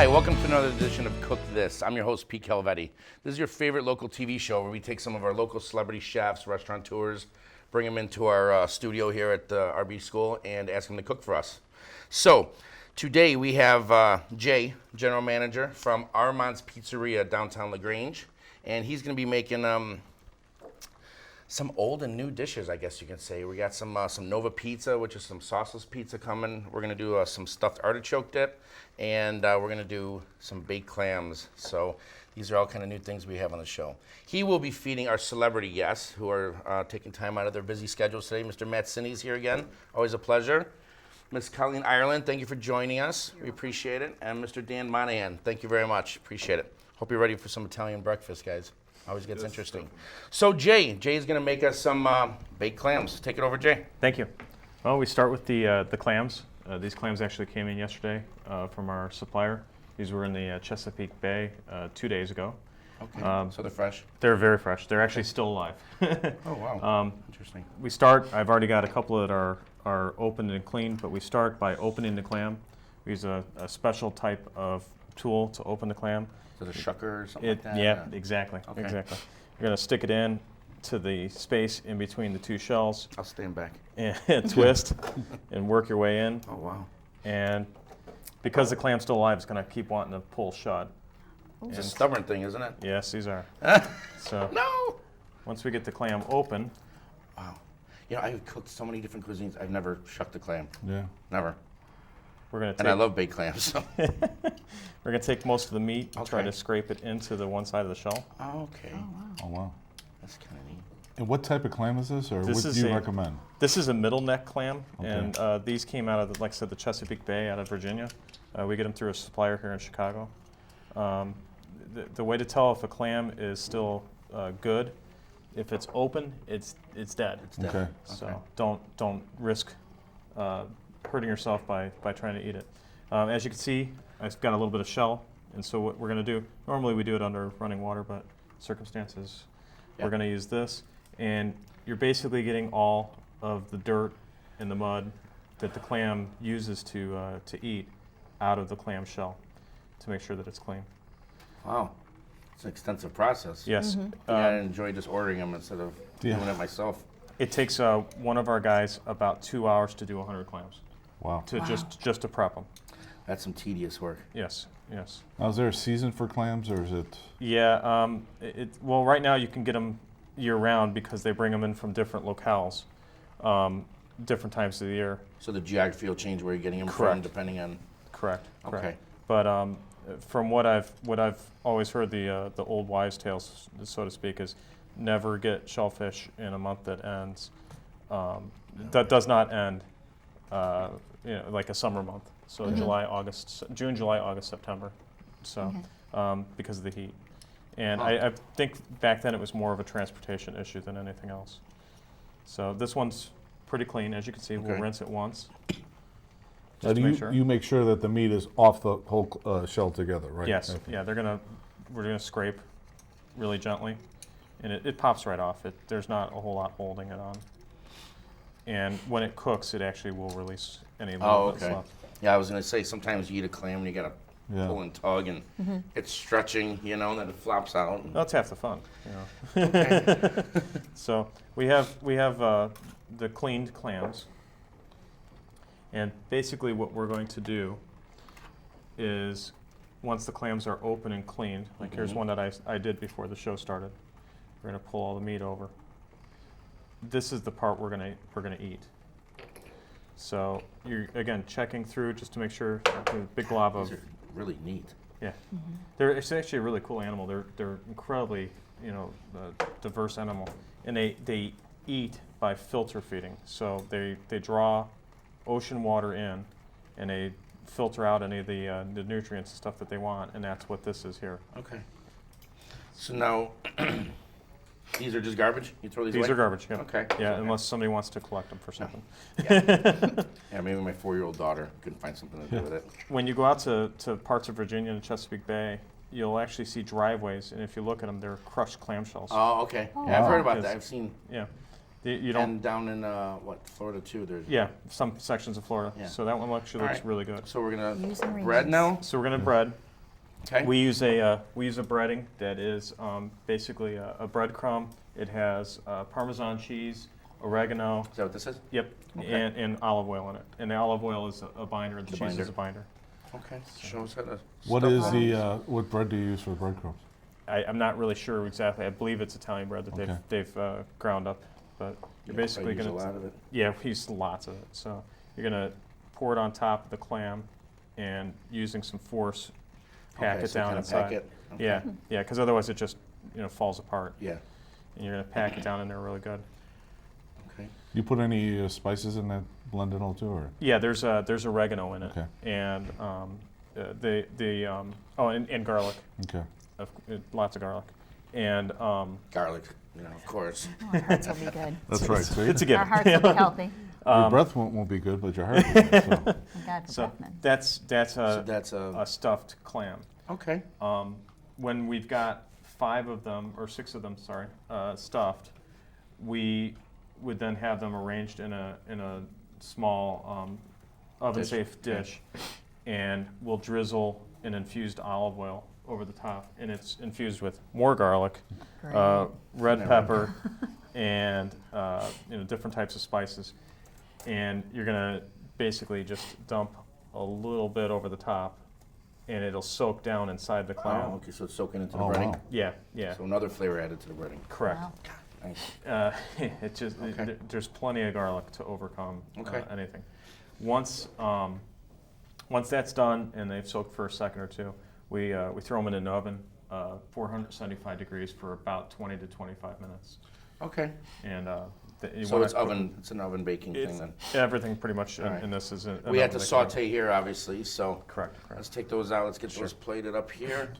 Hi, welcome to another edition of Cook This. I'm your host, Pete Calvetti. This is your favorite local TV show where we take some of our local celebrity chefs, restaurateurs, bring them into our studio here at the RB School and ask them to cook for us. So, today we have Jay, General Manager from Armand's Pizzeria, downtown LaGrange, and he's going to be making some old and new dishes, I guess you can say. We got some Nova pizza, which is some sauceless pizza coming. We're going to do some stuffed artichoke dip, and we're going to do some baked clams. So these are all kind of new things we have on the show. He will be feeding our celebrity guests who are taking time out of their busy schedules today. Mr. Matt Sinde's here again. Always a pleasure. Ms. Colleen Ireland, thank you for joining us. We appreciate it. And Mr. Dan Monahan, thank you very much. Appreciate it. Hope you're ready for some Italian breakfast, guys. Always gets interesting. So Jay's going to make us some baked clams. Take it over, Jay. Thank you. Well, we start with the clams. These clams actually came in yesterday from our supplier. These were in the Chesapeake Bay 2 days ago. Okay, so they're fresh? They're very fresh. They're actually still alive. Oh, wow. Interesting. We start, I've already got a couple that are opened and cleaned, but we start by opening the clam. We use a special type of tool to open the clam. Is it a shucker or something like that? Yeah, exactly. Okay. Exactly. You're going to stick it in to the space in between the two shells. I'll stand back. And twist and work your way in. Oh, wow. And because the clam's still alive, it's going to keep wanting to pull shut. It's a stubborn thing, isn't it? Yes, these are. So No! once we get the clam open. Wow. You know, I've cooked so many different cuisines. I've never shucked a clam. Yeah. Never. We're going to And I love baked clams, so. We're going to take most of the meat and try Okay. to scrape it into the one side of the shell. Oh, okay. Oh, wow. That's kind of neat. And what type of clam is this, or This what is do you a- recommend? This is a middle neck clam, Okay. and these came out of, like I said, the Chesapeake Bay out of Virginia. We get them through a supplier here in Chicago. The way to tell if a clam is still good, if it's open, it's dead. It's dead. Okay. So don't risk hurting yourself by trying to eat it. As you can see, I've got a little bit of shell, and so what we're going to do, normally we do it under running water, but circumstances, Yeah. we're going to use this. And you're basically getting all of the dirt and the mud that the clam uses to eat out of the clam shell to make sure that it's clean. Wow. It's an extensive process. Yes. I enjoy just ordering them instead of Yeah. doing it myself. It takes one of our guys about 2 hours to do 100 clams, Wow. just to prep them. That's some tedious work. Yes, yes. Now, is there a season for clams, or is it? Yeah, well, right now you can get them year-round because they bring them in from different locales, different times of the year. So the geography will change where you're getting them from Correct. depending on. Correct. Okay. But from what I've always heard, the old wives' tales, so to speak, is never get shellfish in a month that ends. That does not end, like a summer month. So June, July, August, September. So because of the heat. And I think back then it was more of a transportation issue than anything else. So this one's pretty clean, as you can see. We'll rinse it once. Now, Just to make sure. you make sure that the meat is off the whole shell together, right? Yes. Okay. Yeah, we're gonna scrape really gently, and it pops right off. There's not a whole lot holding it on. And when it cooks, it actually will release any little bits left. Yeah, I was going to say, sometimes you eat a clam and you got to Yeah. pull and tug and it's stretching, and then it flops out. And That's half the fun, So we have the cleaned clams, and basically what we're going to do is once the clams are open and cleaned, like here's one that I did before the show started. We're going to pull all the meat over. This is the part we're going to eat. So you're again checking through just to make sure the big glob of. These are really neat. Yeah, it's actually a really cool animal. They're incredibly diverse animal, and they eat by filter feeding. So they draw ocean water in, and they filter out any of the nutrients and stuff that they want, and that's what this is here. Okay. So now, these are just garbage? You throw these away? These are garbage. Yeah. Okay. Yeah, unless somebody wants to collect them for something. Yeah, maybe my 4-year-old daughter couldn't find something to do with it. When you go out to parts of Virginia and Chesapeake Bay, you'll actually see driveways, and if you look at them, they're crushed clamshells. Oh, okay. Yeah, I've heard about that. Because- I've seen. Yeah. You don't. And down in Florida too. There's. Yeah, some sections of Florida. Yeah. So that one actually All looks right. really good. So we're gonna Use and bread reuse. now. So we're gonna bread. Okay. We use a breading that is basically a breadcrumb. It has Parmesan cheese, oregano. Is that what this is? Yep, Okay. and olive oil in it. And the olive oil is a binder, and the cheese binder. is a binder. Okay. Show us how to. What stuff is on. the, what bread do you use for breadcrumbs? I'm not really sure exactly. I believe it's Italian bread that Okay. they've ground up, but you're Yeah, basically I use going a lot of to. it. Yeah, we use lots of it. So you're going to pour it on top of the clam, and using some force, pack Okay, it so down kinda inside. pack it. Okay. Yeah, yeah, because otherwise it just falls apart. Yeah. And you're going to pack it down in there really good. Okay. You put any spices in that blend at all too, or? Yeah, there's oregano in it, Okay. and and garlic, Okay. lots of garlic, and Garlic. Of course. Oh, our hearts will be good. That's right, see? it's a given. Our hearts will be healthy. Your breath won't be good, but your heart will be, so. Thank God for So Bethman. that's So that's a stuffed clam. Okay. When we've got 5 of them, or 6 of them, sorry, stuffed, we would then have them arranged in a small oven-safe dish, and we'll drizzle an infused olive oil over the top, and it's infused with more garlic, Great. red pepper, and different types of spices, and you're gonna basically just dump a little bit over the top, and it'll soak down inside the clam. Oh, okay. So it's soaking into the Oh, breading. wow. Yeah, yeah, So another flavor added to the breading. correct. Wow. Nice. It just Okay. there's plenty of garlic to overcome Okay. anything. Once that's done and they've soaked for a second or two, we throw them in an oven, 475 degrees for about 20 to 25 minutes. Okay. And you So wanna it's cook oven. It's an oven baking thing It's then. everything pretty much All right. in this is. We had to saute here, obviously. So Correct. let's take those out. Let's get Sure. those plated up here.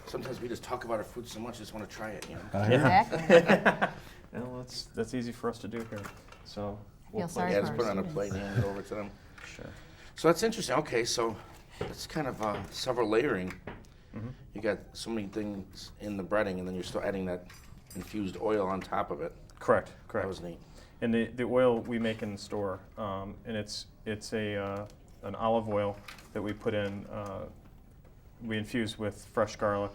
Sometimes we just talk about our food so much, just want to try it. Exactly. Well, that's easy for us to do here. So we'll Feel plate sorry Yeah, for just our put it on a students. plate and hand it over to them. Sure. So that's interesting. Okay, so it's kind of several layering. Mhm. You got so many things in the breading, and then you're still adding that infused oil on top of it. Correct. That Correct. was neat. And the oil we make in the store, and it's an olive oil that we put in. We infuse with fresh garlic,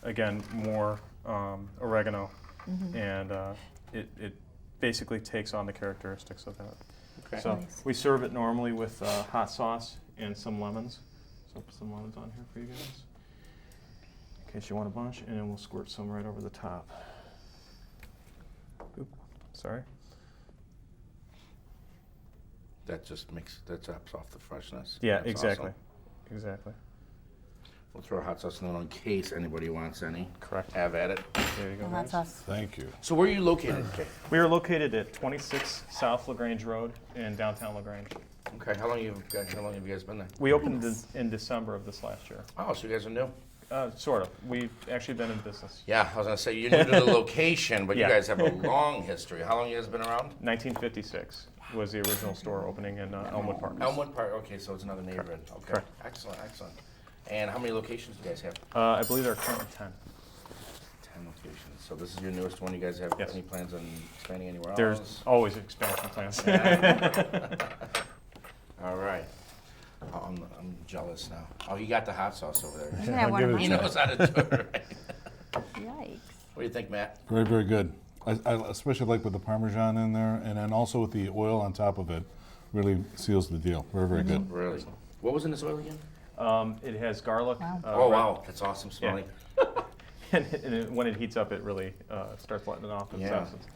again more oregano, and it basically takes on the characteristics of that. Okay. So Nice. we serve it normally with hot sauce and some lemons. So put some lemons on here for you guys, in case you want a bunch, and then we'll squirt some right over the top. Oop, sorry. That just tops off the freshness. Yeah, That's exactly. awesome. Exactly. We'll throw hot sauce in in case anybody wants any. Correct. Have at it. There you go. Well, that's guys. us. Thank you. So where are you located? Okay. We are located at 26 South LaGrange Road in downtown LaGrange. Okay. How long have you guys been there? We opened in December of this last year. Oh, so you guys are new. Sort of. We've actually been in business. Yeah, I was gonna say you're new to the location, but Yeah. you guys have a long history. How long you guys been around? 1956 was the original store opening in Elmwood Park. Elmwood Park. Okay, so it's another neighborhood. Okay. Correct. Excellent, excellent. And how many locations do you guys have? I believe there are currently 10. 10 locations. So this is your newest one. You guys have Yes. any plans on expanding anywhere else? There's always expansion plans. All right. Oh, I'm jealous now. Oh, you got the hot sauce over there. You can have one of He mine. knows how to do it right. Yikes. What do you think, Matt? Very, very good. I especially like with the Parmesan in there, and then also with the oil on top of it, really seals the deal. Very, very good. Really? What was in this oil again? It has garlic. Wow. Oh, wow. That's awesome smelling. And when it heats up, it really starts letting it off its Yeah. essence.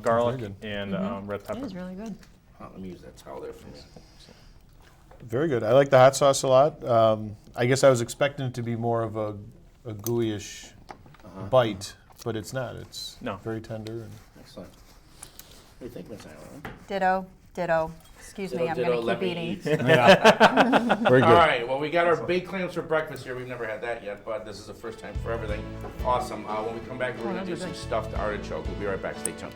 Garlic Very and red It pepper. is really good. Oh, let me use that towel there for me. Very good. I like the hot sauce a lot. I guess I was expecting it to be more of a gooey-ish bite, but it's not. It's No. very tender. And Excellent. What do you think, Miss Ira? Ditto, ditto. Excuse me, I'm Ditto, going let to me keep eat. eating. Very good. All right, well, we got our baked clams for breakfast here. We've never had that yet, but this is the first time for everything. Awesome. When we come back, we're going to do those are some good. stuffed artichoke. We'll be right back. Stay tuned.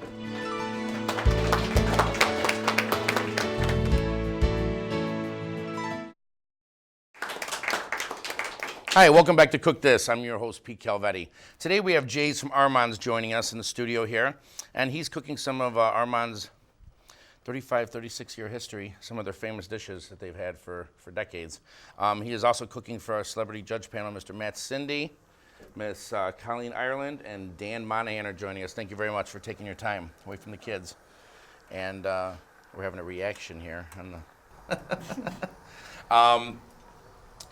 Hi, welcome back to Cook This. I'm your host, Pete Calvetti. Today we have Jays from Armand's joining us in the studio here, and he's cooking some of Armand's 35, 36-year history, some of their famous dishes that they've had for decades. He is also cooking for our celebrity judge panel, Mr. Matt Sinde, Miss Colleen Ireland, and Dan Monahan are joining us. Thank you very much for taking your time away from the kids. And we're having a reaction here.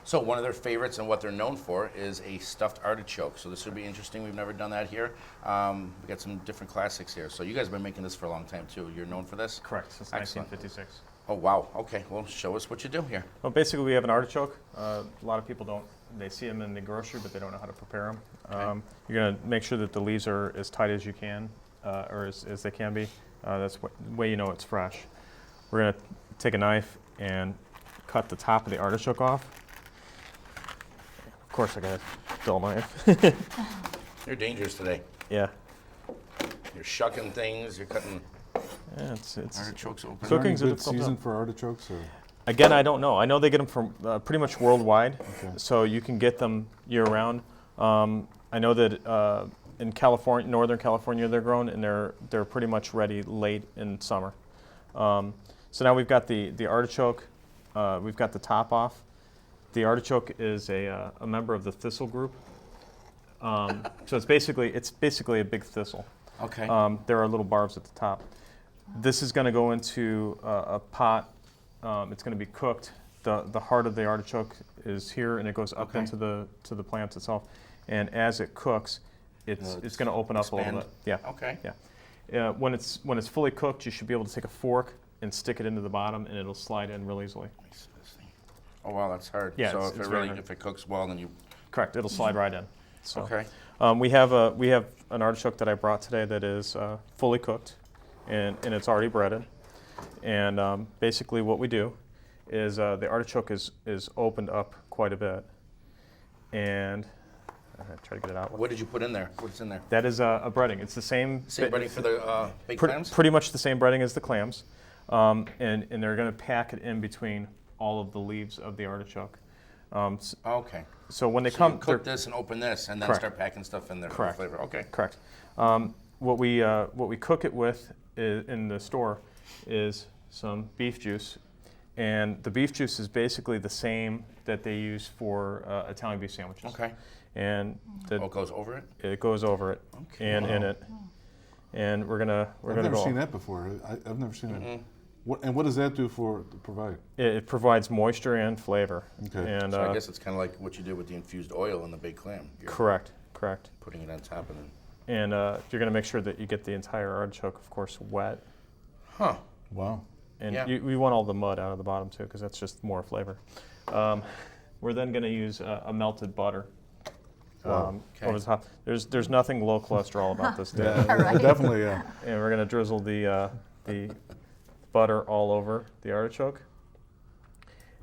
So one of their favorites and what they're known for is a stuffed artichoke. So this would be interesting. We've never done that here. We got some different classics here. So you guys have been making this for a long time too. You're known for this? Correct, since Excellent. 1956. Oh, wow. Okay. Well, show us what you do here. Well, basically, we have an artichoke. A lot of people they see them in the grocery, but they don't know how to prepare them. Okay. You're going to make sure that the leaves are as tight as you can, or as they can be. That's the way you know it's fresh. We're going to take a knife and cut the top of the artichoke off. Of course, I got a dull knife. You're dangerous today. Yeah. You're shucking things. You're cutting Yeah, it's artichokes open. Is there any Cooking's a good difficult season job. for artichokes? Or? Again, I don't know. I know they get them from pretty much worldwide, Okay. so you can get them year-round. I know that in California, Northern California, they're grown, and they're pretty much ready late in summer. So now we've got the artichoke. We've got the top off. The artichoke is a member of the thistle group. So it's basically a big thistle. Okay. There are little barbs at the top. This is going to go into a pot. It's going to be cooked. The heart of the artichoke is here, and it goes up Okay. into the plant itself. And as it cooks, it's going to open up a little expand. bit. Yeah. Okay. Yeah. When it's fully cooked, you should be able to take a fork and stick it into the bottom, and it'll slide in real easily. Oh, wow, that's hard. Yeah, So it's if very hard. if it cooks well, then you. Correct. It'll slide right in. So, Okay. we have an artichoke that I brought today that is fully cooked, and it's already breaded. And basically, what we do is the artichoke is opened up quite a bit, and I'm gonna try to get it out. What did you put in there? What's in there? That is a breading. It's the same. Same breading for the baked clams? Pretty much the same breading as the clams, and they're going to pack it in between all of the leaves of the artichoke. Okay. So when they So come, you cook this and open this, and then Correct. start packing stuff in there Correct. for the flavor. Okay. correct. What we cook it with in the store is some beef juice, and the beef juice is basically the same that they use for Italian beef sandwiches. Okay. And Oh, it goes over it? it goes over it Okay. and in it, and we're gonna I've never go. seen that before. I've never seen it. What does that do to provide? It provides moisture and flavor. Okay. And So I guess it's kind of like what you did with the infused oil in the baked clam. You're correct. putting it on top and then. And you're going to make sure that you get the entire artichoke, of course, wet. Huh. Wow. And Yeah. we want all the mud out of the bottom too, because that's just more flavor. We're then going to use a melted butter Wow. Okay. over the top. There's nothing low cholesterol about this dish. Yeah, Right. definitely. Yeah. And we're going to drizzle the butter all over the artichoke.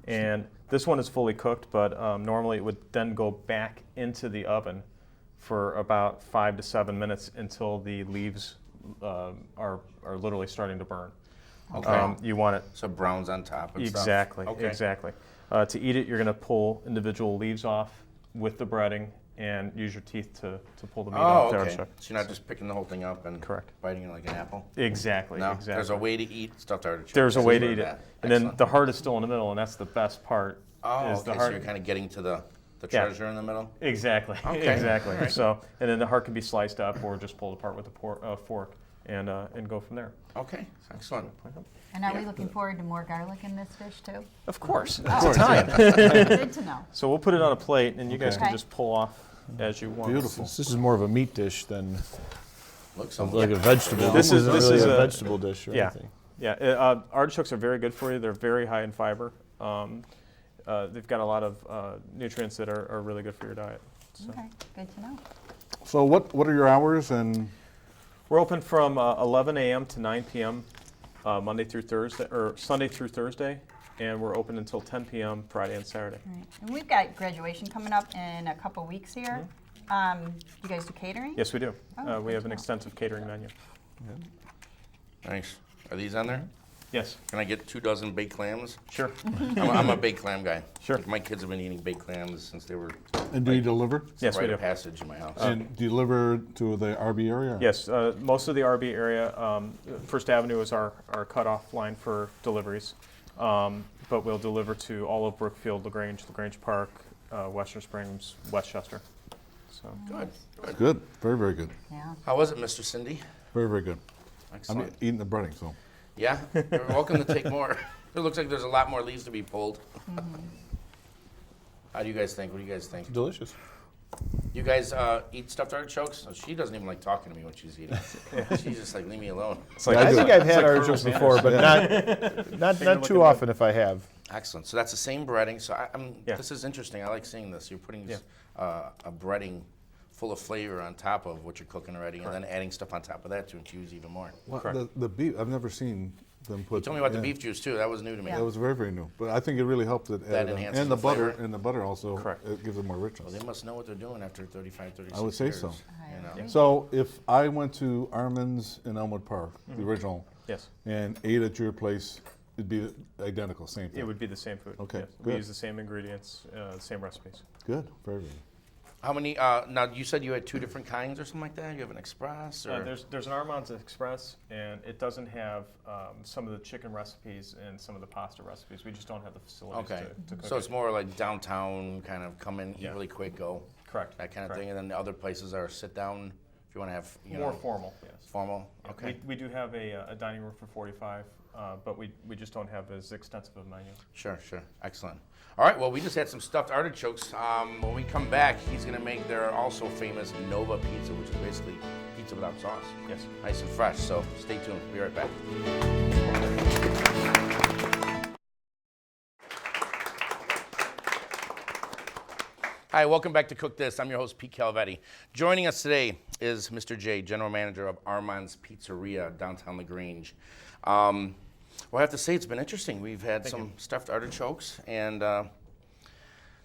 And this one is fully cooked, but normally it would then go back into the oven for about 5 to 7 minutes until the leaves are literally starting to burn. Okay. You want it So browns on top and stuff. exactly, Okay. exactly. To eat it, you're going to pull individual leaves off with the breading and use your teeth to pull the meat Oh, off the okay. artichoke. So you're not just picking the whole thing up and Correct. biting it like an apple? Exactly, No, exactly. there's a way to eat stuffed artichoke. There's a way to Learned eat it. that. And then Excellent. the heart is still in the middle, and that's the best part. Oh, is okay, the so heart. you're kind of getting to the Yeah. treasure in the middle? Exactly, Okay. exactly. All right. So, and then the heart can be sliced up or just pulled apart with a fork and go from there. Okay, excellent. And are we looking forward to more garlic in this dish too? Of course, Oh, it's Italian. Good to know. So we'll put it on a plate, and you guys Okay. can just pull off as you want. Beautiful. This is more of a meat dish than Looks like a vegetable. This is- isn't this really is a a- vegetable dish or Yeah. anything. Yeah, artichokes are very good for you. They're very high in fiber. They've got a lot of nutrients that are really good for your diet. So. Okay, good to know. So what are your hours and? We're open from 11 a.m. to 9 p.m. Monday through Thursday, or Sunday through Thursday, and we're open until 10 p.m. Friday and Saturday. All right. And we've got graduation coming up in a couple weeks here. You guys do catering? Yes, we do. Oh, We good have to an know. extensive catering menu. Nice. Are these on there? Yes. Can I get 2 dozen baked clams? Sure. I'm a baked clam guy. Sure. Like, my kids have been eating baked clams since they were And do you deliver? Yes, we rite do. of passage in my house. And do you deliver to the RB area? Yes, most of the RB area, First Avenue is our cutoff line for deliveries. But we'll deliver to all of Brookfield, LaGrange Park, Western Springs, Westchester. So Good. Good. Good. Very, very good. Yeah. How was it, Mr. Cindy? Very, very good. I'm Excellent. eating the breading, so. Yeah, you're welcome to take more. It looks like there's a lot more leaves to be pulled. How do you guys think? What do you guys think? Delicious. You guys eat stuffed artichokes? Oh, she doesn't even like talking to me when she's eating. She's just like, leave me alone. Yeah, I do. think I've had like artichokes Colonel before, but not looking too often if I have. Excellent. So that's the same breading. So Yeah. this is interesting. I like seeing this. You're putting Yeah. a breading full of flavor on top of what you're cooking already, and then adding stuff on top of that to infuse even more. Well, Correct. the beef, I've never seen them put. You told me about the yeah. beef juice too. That was new to me. Yeah. That was very, very new. But I think it really helped it. That add, enhances and the the butter, flavor. and the butter also. Correct. It gives it more Well, richness. they must know what they're doing after 35, 36 I would say years. so. You know? So if I went to Armand's in Elmwood Park, the original, yes, and ate at your place, it'd be identical, same thing. it would be the same food. Okay, Yes. We good. use the same ingredients, same recipes. Good. Very, very. How many? Now you said you had 2 different kinds or something like that. You have an express or There's an Armand's Express, and it doesn't have some of the chicken recipes and some of the pasta recipes. We just don't have the facilities okay. to cook So it's it. more like downtown, kind of come in, eat Yeah. really quick, go, Correct. that kind of correct. thing. And then the other places are sit down if you want to have More know, formal, yes. formal. Yeah, Okay. We do have a dining room for 45, but we just don't have as extensive a menu. Sure. Excellent. All right, well, we just had some stuffed artichokes. When we come back, he's going to make their also famous Nova pizza, which is basically pizza without sauce. Yes. Nice and fresh, so stay tuned. Be right back. Hi, welcome back to Cook This. I'm your host, Pete Calvetti. Joining us today is Mr. J, General Manager of Armand's Pizzeria, downtown LaGrange. Well, I have to say it's been interesting. We've had some stuffed artichokes and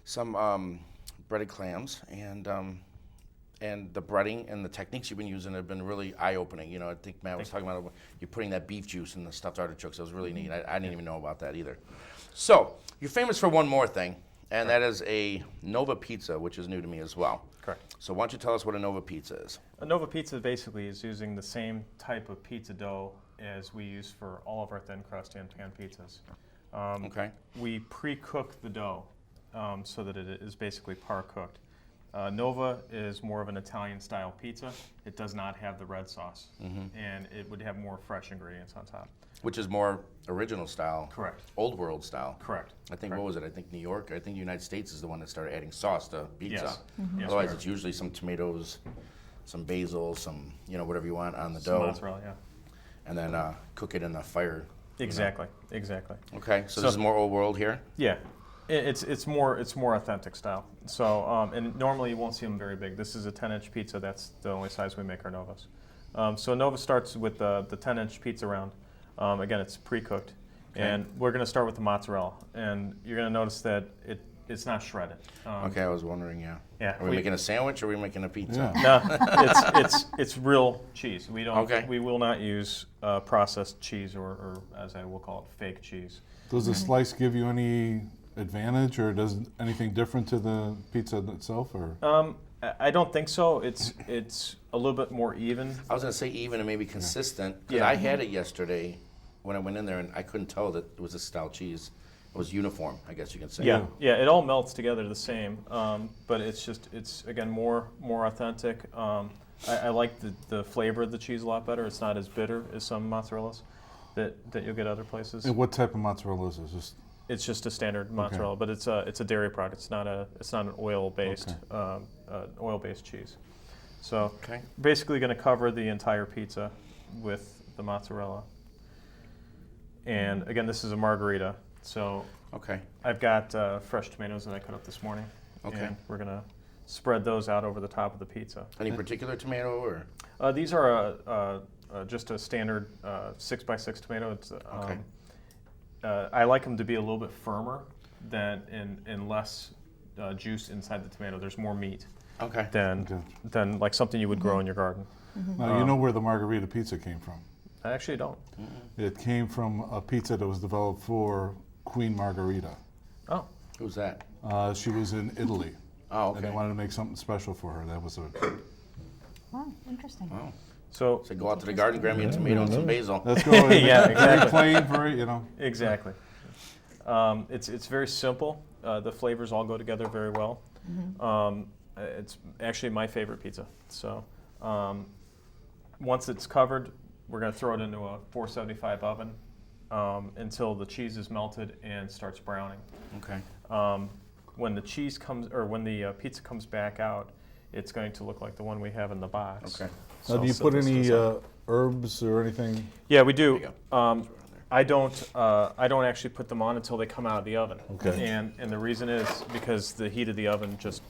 some breaded clams, and the breading and the techniques you've been using have been really eye-opening. You know, I think Matt was talking about you putting that beef juice in the stuffed artichokes. That was really neat. I didn't even know about that either. So you're famous for one more thing, and that is a Nova pizza, which is new to me as well. Correct. So why don't you tell us what a Nova pizza is? A Nova pizza basically is using the same type of pizza dough as we use for all of our thin crust and pan pizzas. Okay. We pre-cook the dough so that it is basically par-cooked. Nova is more of an Italian-style pizza. It does not have the red sauce, and it would have more fresh ingredients on top. Which is more original style. Correct. Old world style. Correct. I think, what was it? I think New York, I think the United States is the one that started adding sauce to pizza. Yes. Yes, Otherwise, we are. it's usually some tomatoes, some basil, some, whatever you want on the Some dough. mozzarella, yeah. And then cook it in the fire. Exactly. Okay, so this is more old world here? Yeah, it's more authentic style. So and normally you won't see them very big. This is a 10-inch pizza. That's the only size we make our Novas. So Nova starts with the 10-inch pizza round. Again, it's pre-cooked, and we're going to start with the mozzarella. And you're going to notice that it's not shredded. Okay, I was wondering, yeah. Yeah, Are we making a sandwich or are we making a pizza? Yeah. No, it's real cheese. We don't. Okay. We will not use processed cheese or as I will call it, fake cheese. Does the slice give you any advantage, or does anything different to the pizza itself, or? I don't think so. It's a little bit more even. I was going to say even and maybe consistent, because Yeah. I had it yesterday when I went in there and I couldn't tell that it was a style cheese. It was uniform, I guess you can say. Yeah, it all melts together the same, but it's again more authentic. I like the flavor of the cheese a lot better. It's not as bitter as some mozzarellas that you'll get other places. And what type of mozzarella is this? It's just a standard mozzarella, but it's a dairy product. It's not an oil-based cheese. So Okay. basically going to cover the entire pizza with the mozzarella. And again, this is a margarita. So Okay. I've got fresh tomatoes that I cut up this morning. Okay. And we're going to spread those out over the top of the pizza. Any particular tomato or? These are just a standard 6x6 tomato. It's, Okay. I like them to be a little bit firmer and less juice inside the tomato. There's more meat Okay. than like something you would grow in your garden. Now, you know where the margarita pizza came from. I actually don't. It came from a pizza that was developed for Queen Margherita. Oh, Who's that? She was in Italy. Oh, And they okay. wanted to make something special for her. That was a. Oh, interesting. Oh. so So go out to the garden, grab me a tomato and some basil. Let's go. Yeah, Very exactly. plain, very, exactly. It's very simple. The flavors all go together very well. It's actually my favorite pizza. So once it's covered, we're going to throw it into a 475 oven until the cheese is melted and starts browning. Okay. When the cheese comes, or when the pizza comes back out, it's going to look like the one we have in the box. Okay. So Now, do you I'll put set any this up. herbs or anything? Yeah, we do. There you go. I don't actually put them on until they come out of the oven. Okay. And the reason is because the heat of the oven just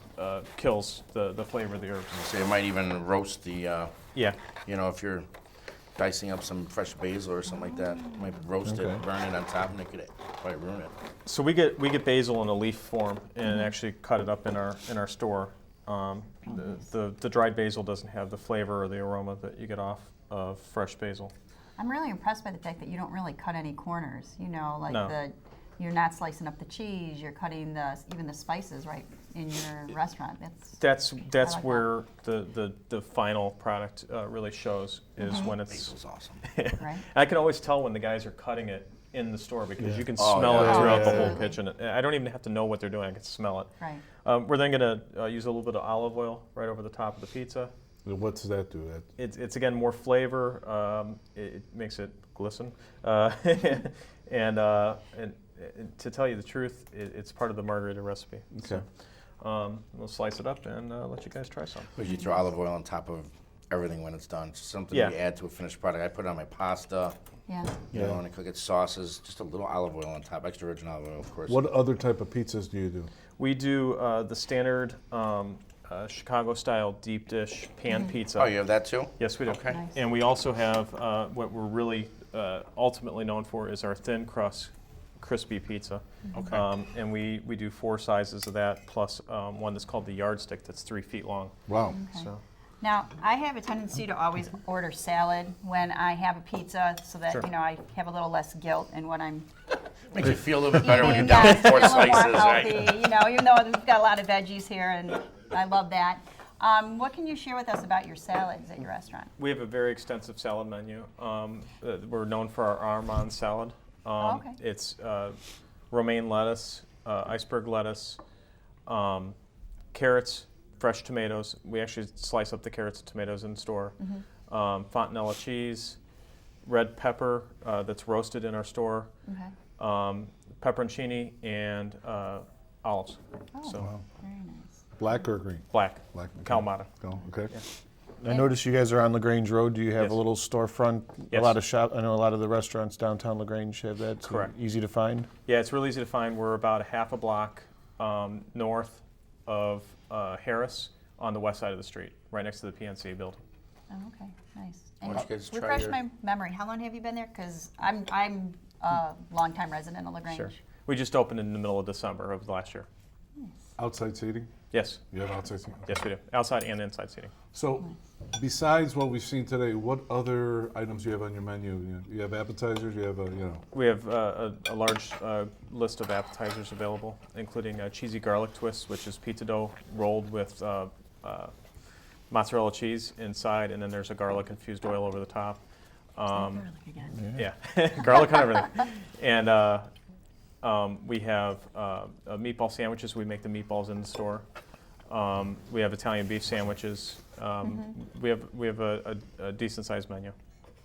kills the flavor of the herbs. So you might even roast the, Yeah. if you're dicing up some fresh basil or something like that, you might roast Okay. it, burn it on top, and it could probably ruin it. So we get basil in a leaf form and actually cut it up in our store. The dried basil doesn't have the flavor or the aroma that you get off of fresh basil. I'm really impressed by the fact that you don't really cut any corners. Like No. you're not slicing up the cheese. You're cutting even the spices right in your restaurant. That's like where the final product really shows is when it's. Basil's awesome. right. I can always tell when the guys are cutting it in the store because you can Oh, smell yeah. it throughout the Oh, whole yeah. kitchen. I don't even have to know what they're doing. I can smell it. Right. We're then going to use a little bit of olive oil right over the top of the pizza. What's that do? It's again more flavor. It makes it glisten, and to tell you the truth, it's part of the margarita recipe. Okay. So, we'll slice it up and let you guys try some. Would you throw olive oil on top of everything when it's done? It's something Yeah. you add to a finished product. I put it on my pasta, Yeah. when I cook it, sauces, just a little olive oil on top, extra virgin olive oil, of course. What other type of pizzas do you do? We do the standard Chicago-style deep dish pan pizza. Oh, you have that too? Yes, we do. Okay. Nice. And we also have what we're really ultimately known for is our thin crust crispy pizza. Okay. And we do 4 sizes of that plus one that's called the yardstick that's 3 feet long. Wow. Okay. So Now, I have a tendency to always order salad when I have a pizza so that, Sure. I have a little less guilt in what I'm Makes you feel a little bit better when you're eating. down Yeah, to 4 feel a little more slices, right? healthy, even though we've got a lot of veggies here, and I love that. What can you share with us about your salads at your restaurant? we have a very extensive salad menu. We're known for our Armand salad. Okay. It's romaine lettuce, iceberg lettuce, carrots, fresh tomatoes. We actually slice up the carrots and tomatoes in the store. Fontanella cheese, red pepper that's roasted in our store, Okay. pepperoncini, and olives. Oh, So very nice. Black or green? black, Black. Okay. Kalamata. Oh, okay. I noticed you guys are on LaGrange Road. Do you have Yes. a little storefront? Yes. A lot of shop. I know a lot of the restaurants downtown LaGrange have that. So Correct. Easy to find. Yeah, it's really easy to find. We're about a half a block north of Harris on the west side of the street, right next to the PNC building. Oh, okay, nice. Why don't you guys try refresh your- my memory. How long have you been there? Because I'm a longtime resident of LaGrange. Sure. We just opened in the middle of December of last year. Outside seating? Yes, You have outside seating? yes we do. Outside and inside seating. So, besides what we've seen today, what other items do you have on your menu? You have appetizers, you have We have a large list of appetizers available, including cheesy garlic twists, which is pizza dough rolled with mozzarella cheese inside, and then there's a garlic infused oil over the top. Garlic again. Yeah, garlic on everything. And we have meatball sandwiches. We make the meatballs in the store. We have Italian beef sandwiches. We have a decent sized menu.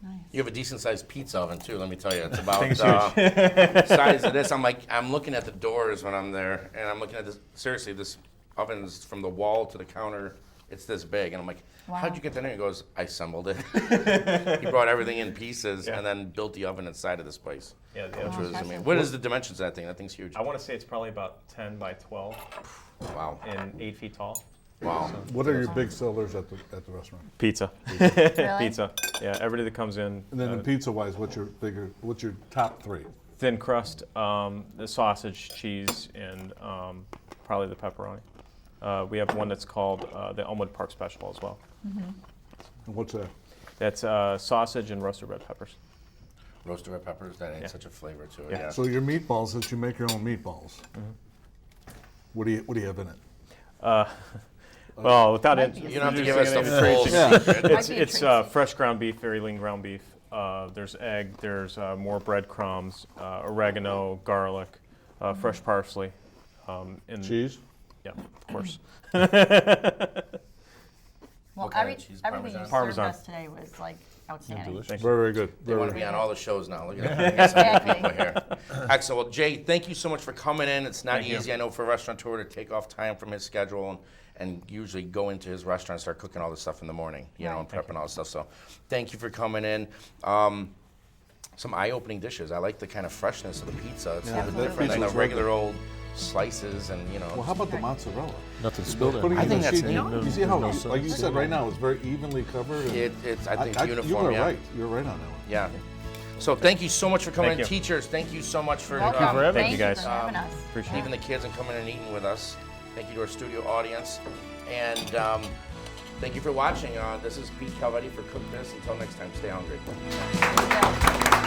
Nice. You have a decent sized pizza oven too, let me tell you. It's about Thing's size of this. I'm looking at the doors when I'm there, and I'm looking at this. Seriously, this oven's from the wall to the counter. It's this big, and I'm like, Wow. how'd you get that in? He goes, I assembled it. He brought everything in pieces Yeah. and then built the oven inside of this place. Yeah, Which yeah. was impressive. amazing. What is the dimensions of that thing? That thing's huge. I want to say it's probably about 10 by 12 Wow. and 8 feet tall. Wow. what are your big sellers at the restaurant? Pizza. Really? Pizza. Yeah, everybody that comes in. And then in pizza-wise, what's your top 3? Thin crust, the sausage, cheese, and probably the pepperoni. We have one that's called the Elmwood Park Special as well. And what's that? That's sausage and roasted red peppers. Roasted red peppers, that adds such a flavor to it. Yeah. So your meatballs, that you make your own meatballs. What do you have in it? Well, without Might it, be a You don't have to give introducing us the any full information. secret. Might be a It's treat. fresh ground beef, very lean ground beef. There's egg, there's more breadcrumbs, oregano, garlic, fresh parsley. And Cheese? Yeah, of course. Well, What kind of cheese? everything you Parmesan? served us today was like outstanding. Delicious. Very, very good. They want to Very, be on all the shows now. Look at that. We got so many Exactly. people here. Excellent. Well, Jay, thank you so much for coming in. It's not Thank you. easy, I know, for a restaurateur to take off time from his schedule and usually go into his restaurant and start cooking all this stuff in the morning, you know, and prepping all this stuff. So thank you for coming in. Some eye-opening dishes. I like the kind of freshness of the pizza. It's a little bit that different than the pizza's regular old slices and, you know. well, how about the mozzarella? Nothing spilled Putting I in think the that's sheet, neat. you see how, No like sauce. you said right now, it's very evenly covered. And It's, I think, you uniform, are yeah. right. You're right on that one. Yeah. So thank you so much for coming in. Thank you. Teachers, thank you so much for Welcome. for having Thank you, guys. for having us. Appreciate leaving the kids and coming and eating with us. Thank you to our studio audience. And thank you for watching. This is Pete Calvetti for Cook This. Until next time, stay hungry. Yeah.